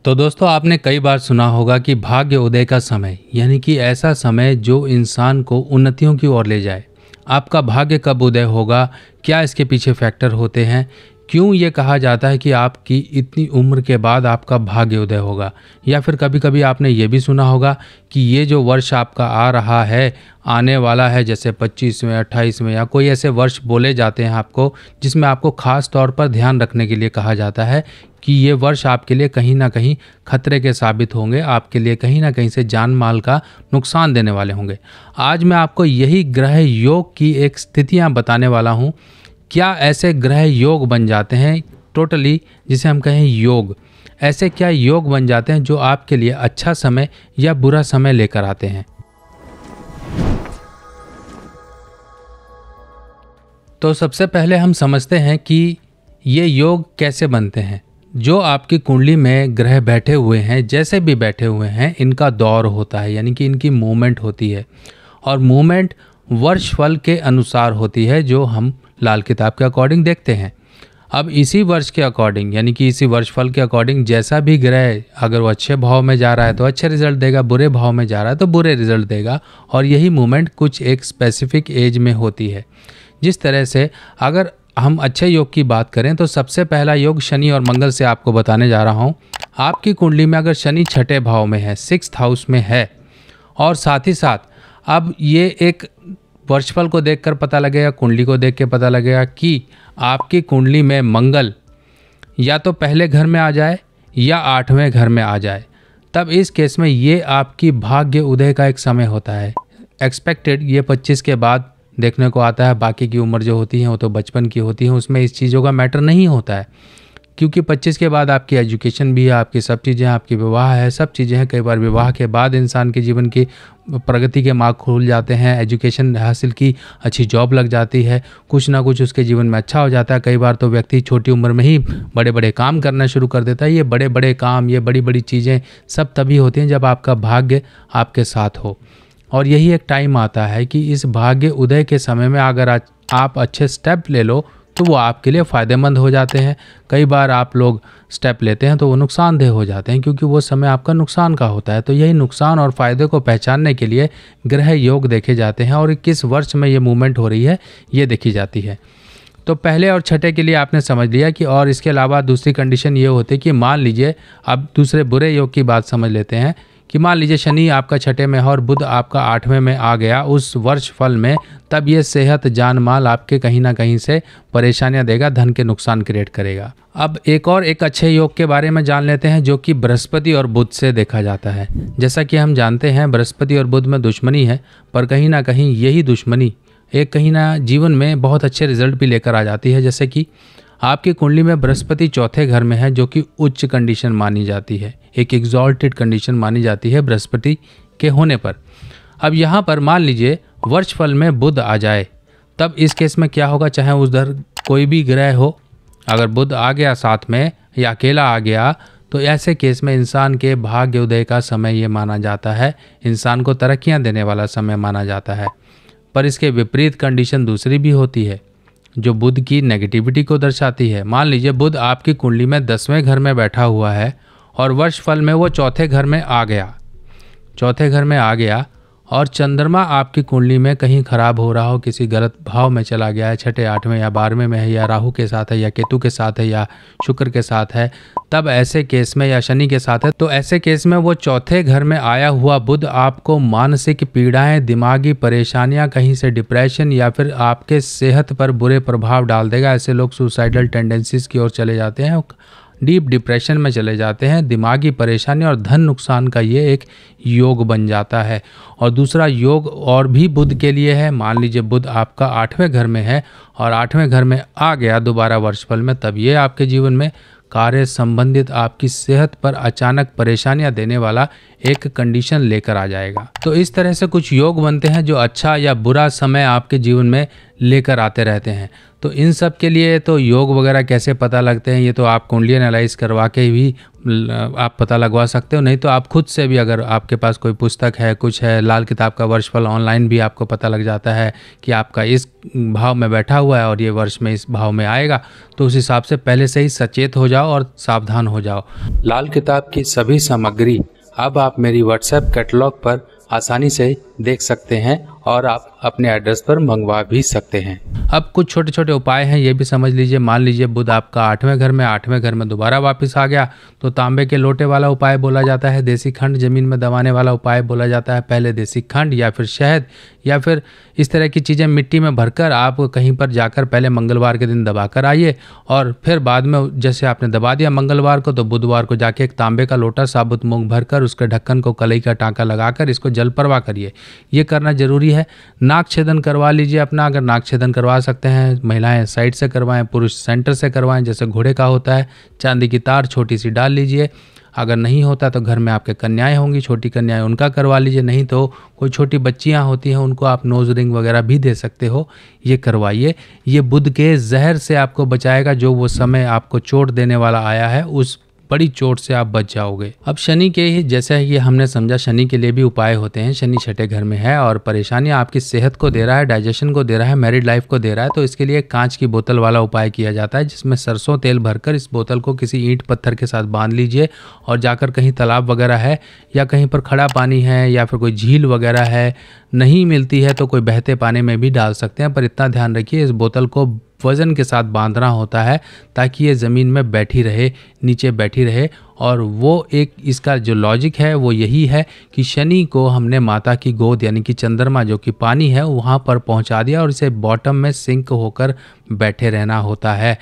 तो दोस्तों आपने कई बार सुना होगा कि भाग्य उदय का समय यानी कि ऐसा समय जो इंसान को उन्नतियों की ओर ले जाए। आपका भाग्य कब उदय होगा, क्या इसके पीछे फैक्टर होते हैं, क्यों ये कहा जाता है कि आपकी इतनी उम्र के बाद आपका भाग्य उदय होगा। या फिर कभी कभी आपने ये भी सुना होगा कि ये जो वर्ष आपका आ रहा है, आने वाला है, जैसे 25वें 28वें या कोई ऐसे वर्ष बोले जाते हैं आपको, जिसमें आपको खास तौर पर ध्यान रखने के लिए कहा जाता है कि ये वर्ष आपके लिए कहीं ना कहीं खतरे के साबित होंगे, आपके लिए कहीं ना कहीं से जान माल का नुकसान देने वाले होंगे। आज मैं आपको यही ग्रह योग की एक स्थितियां बताने वाला हूं। क्या ऐसे ग्रह योग बन जाते हैं टोटली, जिसे हम कहें योग, ऐसे क्या योग बन जाते हैं जो आपके लिए अच्छा समय या बुरा समय लेकर आते हैं। तो सबसे पहले हम समझते हैं कि ये योग कैसे बनते हैं। जो आपकी कुंडली में ग्रह बैठे हुए हैं, जैसे भी बैठे हुए हैं, इनका दौर होता है, यानी कि इनकी मूवमेंट होती है। और मूवमेंट वर्षफल के अनुसार होती है, जो हम लाल किताब के अकॉर्डिंग देखते हैं। अब इसी वर्ष के अकॉर्डिंग, यानी कि इसी वर्षफल के अकॉर्डिंग, जैसा भी ग्रह, अगर वो अच्छे भाव में जा रहा है तो अच्छे रिजल्ट देगा, बुरे भाव में जा रहा है तो बुरे रिजल्ट देगा। और यही मूवमेंट कुछ एक स्पेसिफिक एज में होती है। जिस तरह से अगर हम अच्छे योग की बात करें तो सबसे पहला योग शनि और मंगल से आपको बताने जा रहा हूँ। आपकी कुंडली में अगर शनि छठे भाव में है, 6th हाउस में है, और साथ ही साथ अब ये एक वर्षफल को देखकर पता लगेगा, कुंडली को देख के पता लगेगा कि आपकी कुंडली में मंगल या तो पहले घर में आ जाए या 8वें घर में आ जाए, तब इस केस में ये आपकी भाग्य उदय का एक समय होता है। एक्सपेक्टेड ये 25 के बाद देखने को आता है। बाकी की उम्र जो होती है वो तो बचपन की होती है, उसमें इस चीज़ों का मैटर नहीं होता है, क्योंकि 25 के बाद आपकी एजुकेशन भी है, आपकी सब चीज़ें, आपकी विवाह है, सब चीज़ें हैं। कई बार विवाह के बाद इंसान के जीवन की प्रगति के मार्ग खुल जाते हैं, एजुकेशन हासिल की, अच्छी जॉब लग जाती है, कुछ ना कुछ उसके जीवन में अच्छा हो जाता है। कई बार तो व्यक्ति छोटी उम्र में ही बड़े बड़े काम करना शुरू कर देता है। ये बड़े बड़े काम, ये बड़ी बड़ी चीज़ें सब तभी होती हैं जब आपका भाग्य आपके साथ हो। और यही एक टाइम आता है कि इस भाग्य उदय के समय में अगर आप अच्छे स्टेप ले लो तो वो आपके लिए फ़ायदेमंद हो जाते हैं। कई बार आप लोग स्टेप लेते हैं तो वो नुकसानदेह हो जाते हैं, क्योंकि वो समय आपका नुकसान का होता है। तो यही नुकसान और फ़ायदे को पहचानने के लिए ग्रह योग देखे जाते हैं, और किस वर्ष में ये मूवमेंट हो रही है ये देखी जाती है। तो पहले और छठे के लिए आपने समझ लिया कि, और इसके अलावा दूसरी कंडीशन ये होती है कि मान लीजिए, अब दूसरे बुरे योग की बात समझ लेते हैं कि मान लीजिए शनि आपका छठे में है और बुध आपका 8वें में आ गया उस वर्ष फल में, तब ये सेहत, जान माल आपके कहीं ना कहीं से परेशानियां देगा, धन के नुकसान क्रिएट करेगा। अब एक अच्छे योग के बारे में जान लेते हैं, जो कि बृहस्पति और बुध से देखा जाता है। जैसा कि हम जानते हैं बृहस्पति और बुध में दुश्मनी है, पर कहीं ना कहीं यही दुश्मनी एक कहीं ना जीवन में बहुत अच्छे रिजल्ट भी लेकर आ जाती है। जैसे कि आपकी कुंडली में बृहस्पति चौथे घर में है, जो कि उच्च कंडीशन मानी जाती है, एक एग्जॉल्टेड कंडीशन मानी जाती है बृहस्पति के होने पर। अब यहाँ पर मान लीजिए वर्षफल में बुध आ जाए, तब इस केस में क्या होगा, चाहे उधर कोई भी ग्रह हो, अगर बुध आ गया साथ में या अकेला आ गया, तो ऐसे केस में इंसान के भाग्य उदय का समय ये माना जाता है, इंसान को तरक्कियाँ देने वाला समय माना जाता है। पर इसके विपरीत कंडीशन दूसरी भी होती है, जो बुध की नेगेटिविटी को दर्शाती है। मान लीजिए बुध आपकी कुंडली में 10वें घर में बैठा हुआ है और वर्षफल में वो चौथे घर में आ गया, और चंद्रमा आपकी कुंडली में कहीं खराब हो रहा हो, किसी गलत भाव में चला गया है, छठे 8वें या 12वें में है, या राहु के साथ है, या केतु के साथ है, या शुक्र के साथ है, तब ऐसे केस में, या शनि के साथ है, तो ऐसे केस में वो चौथे घर में आया हुआ बुध आपको मानसिक पीड़ाएं, दिमागी परेशानियां, कहीं से डिप्रेशन या फिर आपके सेहत पर बुरे प्रभाव डाल देगा। ऐसे लोग सुसाइडल टेंडेंसीज की ओर चले जाते हैं, डीप डिप्रेशन में चले जाते हैं, दिमागी परेशानी और धन नुकसान का ये एक योग बन जाता है। और दूसरा योग और भी बुध के लिए है। मान लीजिए बुध आपका 8वें घर में है और 8वें घर में आ गया दोबारा वर्षफल में, तब ये आपके जीवन में कार्य संबंधित आपकी सेहत पर अचानक परेशानियां देने वाला एक कंडीशन लेकर आ जाएगा। तो इस तरह से कुछ योग बनते हैं जो अच्छा या बुरा समय आपके जीवन में लेकर आते रहते हैं। तो इन सब के लिए तो योग वगैरह कैसे पता लगते हैं, ये तो आप कुंडली एनालाइज करवा के भी आप पता लगवा सकते हो। नहीं तो आप खुद से भी, अगर आपके पास कोई पुस्तक है, कुछ है, लाल किताब का वर्षफल ऑनलाइन भी आपको पता लग जाता है कि आपका इस भाव में बैठा हुआ है और ये वर्ष में इस भाव में आएगा। तो उस हिसाब से पहले से ही सचेत हो जाओ और सावधान हो जाओ। लाल किताब की सभी सामग्री अब आप मेरी व्हाट्सएप कैटलॉग पर आसानी से देख सकते हैं और आप अपने एड्रेस पर मंगवा भी सकते हैं। अब कुछ छोटे छोटे उपाय हैं, ये भी समझ लीजिए। मान लीजिए बुध आपका 8वें घर में दोबारा वापस आ गया, तो तांबे के लोटे वाला उपाय बोला जाता है, देसी खंड जमीन में दबाने वाला उपाय बोला जाता है। पहले देसी खंड या फिर शहद या फिर इस तरह की चीज़ें मिट्टी में भरकर आप कहीं पर जाकर पहले मंगलवार के दिन दबा कर आइए, और फिर बाद में जैसे आपने दबा दिया मंगलवार को, तो बुधवार को जाके एक तांबे का लोटा साबुत मूंग भरकर उसके ढक्कन को कलई का टाँका लगाकर इसको जल परवा करिए। ये करना जरूरी है। नाक छेदन करवा लीजिए अपना, अगर नाक छेदन करवा सकते हैं, महिलाएं साइड से करवाएं, पुरुष सेंटर से करवाएं, जैसे घोड़े का होता है। चांदी की तार छोटी सी डाल लीजिए। अगर नहीं होता तो घर में आपके कन्याएं होंगी, छोटी कन्याएं, उनका करवा लीजिए। नहीं तो कोई छोटी बच्चियां होती हैं, उनको आप नोज रिंग वगैरह भी दे सकते हो, ये करवाइए। ये बुध के जहर से आपको बचाएगा, जो वो समय आपको चोट देने वाला आया है उस बड़ी चोट से आप बच जाओगे। अब शनि के ही, जैसे ये हमने समझा, शनि के लिए भी उपाय होते हैं। शनि छठे घर में है और परेशानियां आपकी सेहत को दे रहा है, डाइजेशन को दे रहा है, मैरिड लाइफ को दे रहा है। तो इसके लिए कांच की बोतल वाला उपाय किया जाता है, जिसमें सरसों तेल भरकर इस बोतल को किसी ईंट पत्थर के साथ बांध लीजिए और जाकर कहीं तालाब वगैरह है या कहीं पर खड़ा पानी है या फिर कोई झील वगैरह है, नहीं मिलती है तो कोई बहते पानी में भी डाल सकते हैं। पर इतना ध्यान रखिए, इस बोतल को वजन के साथ बांधना होता है ताकि ये ज़मीन में बैठी रहे, नीचे बैठी रहे। और वो एक इसका जो लॉजिक है वो यही है कि शनि को हमने माता की गोद यानी कि चंद्रमा जो कि पानी है वहाँ पर पहुँचा दिया और इसे बॉटम में सिंक होकर बैठे रहना होता है।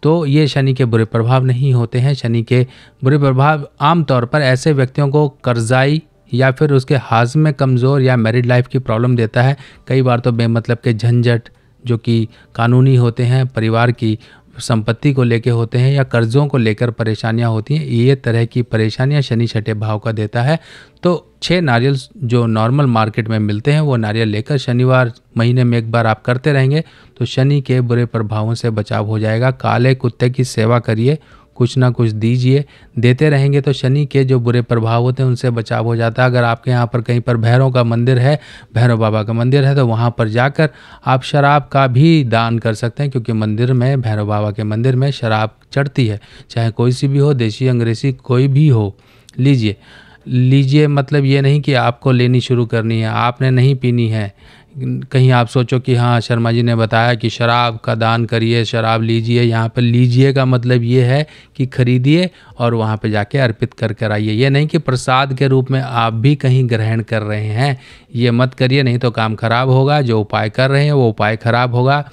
तो ये शनि के बुरे प्रभाव नहीं होते हैं। शनि के बुरे प्रभाव आमतौर पर ऐसे व्यक्तियों को कर्जाई या फिर उसके हाज़मे में कमज़ोर या मैरिड लाइफ की प्रॉब्लम देता है। कई बार तो बेमतलब के झंझट जो कि कानूनी होते हैं, परिवार की संपत्ति को लेकर होते हैं या कर्जों को लेकर परेशानियां होती हैं, ये तरह की परेशानियां शनि छठे भाव का देता है। तो 6 नारियल जो नॉर्मल मार्केट में मिलते हैं वो नारियल लेकर शनिवार महीने में एक बार आप करते रहेंगे तो शनि के बुरे प्रभावों से बचाव हो जाएगा। काले कुत्ते की सेवा करिए, कुछ ना कुछ दीजिए, देते रहेंगे तो शनि के जो बुरे प्रभाव होते हैं उनसे बचाव हो जाता है। अगर आपके यहाँ पर कहीं पर भैरव का मंदिर है, भैरव बाबा का मंदिर है, तो वहाँ पर जाकर आप शराब का भी दान कर सकते हैं, क्योंकि मंदिर में, भैरव बाबा के मंदिर में शराब चढ़ती है, चाहे कोई सी भी हो, देसी अंग्रेजी कोई भी हो, लीजिए। मतलब ये नहीं कि आपको लेनी शुरू करनी है, आपने नहीं पीनी है। कहीं आप सोचो कि हाँ शर्मा जी ने बताया कि शराब का दान करिए, शराब लीजिए। यहाँ पर लीजिए का मतलब ये है कि खरीदिए और वहाँ पे जाके अर्पित कर आइए। ये नहीं कि प्रसाद के रूप में आप भी कहीं ग्रहण कर रहे हैं, ये मत करिए, नहीं तो काम खराब होगा। जो उपाय कर रहे हैं वो उपाय खराब होगा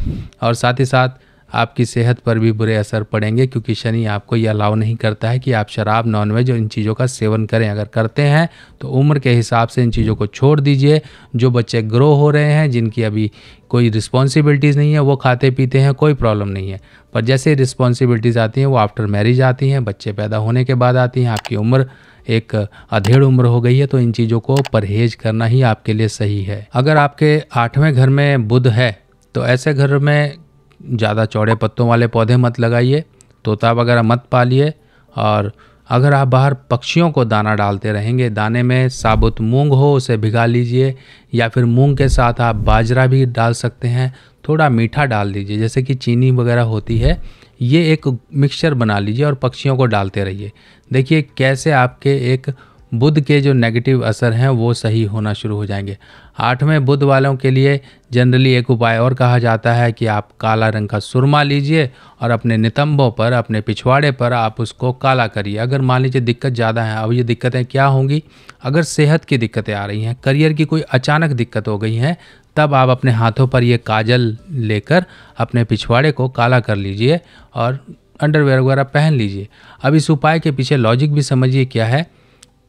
और साथ ही साथ आपकी सेहत पर भी बुरे असर पड़ेंगे, क्योंकि शनि आपको ये अलाउ नहीं करता है कि आप शराब, नॉनवेज और इन चीज़ों का सेवन करें। अगर करते हैं तो उम्र के हिसाब से इन चीज़ों को छोड़ दीजिए। जो बच्चे ग्रो हो रहे हैं, जिनकी अभी कोई रिस्पॉन्सिबिलिटीज़ नहीं है, वो खाते पीते हैं, कोई प्रॉब्लम नहीं है। पर जैसे रिस्पॉन्सिबिलिटीज़ आती हैं वो आफ्टर मैरिज आती हैं, बच्चे पैदा होने के बाद आती हैं। आपकी उम्र एक अधेड़ उम्र हो गई है तो इन चीज़ों को परहेज करना ही आपके लिए सही है। अगर आपके 8वें घर में बुध है तो ऐसे घर में ज़्यादा चौड़े पत्तों वाले पौधे मत लगाइए, तोता वगैरह मत पालिए। और अगर आप बाहर पक्षियों को दाना डालते रहेंगे, दाने में साबुत मूंग हो उसे भिगा लीजिए, या फिर मूंग के साथ आप बाजरा भी डाल सकते हैं। थोड़ा मीठा डाल दीजिए, जैसे कि चीनी वगैरह होती है, ये एक मिक्सचर बना लीजिए और पक्षियों को डालते रहिए। देखिए कैसे आपके एक बुध के जो नेगेटिव असर हैं वो सही होना शुरू हो जाएंगे। 8वें बुध वालों के लिए जनरली एक उपाय और कहा जाता है कि आप काला रंग का सुरमा लीजिए और अपने नितंबों पर, अपने पिछवाड़े पर आप उसको काला करिए। अगर मान लीजिए दिक्कत ज़्यादा है, अब ये दिक्कतें क्या होंगी, अगर सेहत की दिक्कतें आ रही हैं, करियर की कोई अचानक दिक्कत हो गई है, तब आप अपने हाथों पर ये काजल लेकर अपने पिछवाड़े को काला कर लीजिए और अंडरवेयर वगैरह पहन लीजिए। अब इस उपाय के पीछे लॉजिक भी समझिए क्या है।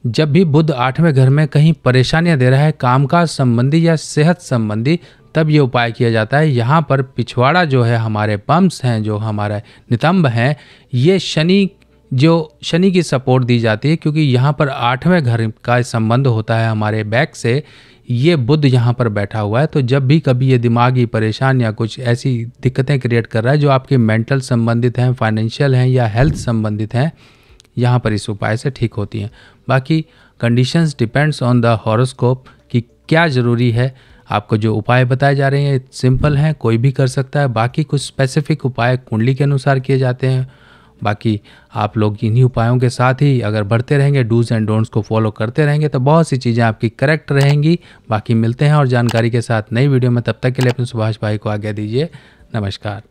जब भी बुध 8वें घर में कहीं परेशानियां दे रहा है, कामकाज संबंधी या सेहत संबंधी, तब ये उपाय किया जाता है। यहाँ पर पिछवाड़ा जो है, हमारे पम्प्स हैं, जो हमारे नितंब हैं, ये शनि जो शनि की सपोर्ट दी जाती है, क्योंकि यहाँ पर 8वें घर का संबंध होता है हमारे बैक से, ये बुध यहाँ पर बैठा हुआ है। तो जब भी कभी ये दिमागी परेशान या कुछ ऐसी दिक्कतें क्रिएट कर रहा है जो आपके मेंटल संबंधित हैं, फाइनेंशियल हैं या हेल्थ संबंधित हैं, यहाँ पर इस उपाय से ठीक होती हैं। बाकी conditions depends on the horoscope कि क्या ज़रूरी है। आपको जो उपाय बताए जा रहे हैं सिंपल हैं, कोई भी कर सकता है। बाकी कुछ स्पेसिफिक उपाय कुंडली के अनुसार किए जाते हैं। बाकी आप लोग इन्हीं उपायों के साथ ही अगर बढ़ते रहेंगे, डूज एंड डोंट्स को फॉलो करते रहेंगे, तो बहुत सी चीज़ें आपकी करेक्ट रहेंगी। बाकी मिलते हैं और जानकारी के साथ नई वीडियो में, तब तक के लिए अपने सुभाष भाई को आज्ञा दीजिए। नमस्कार।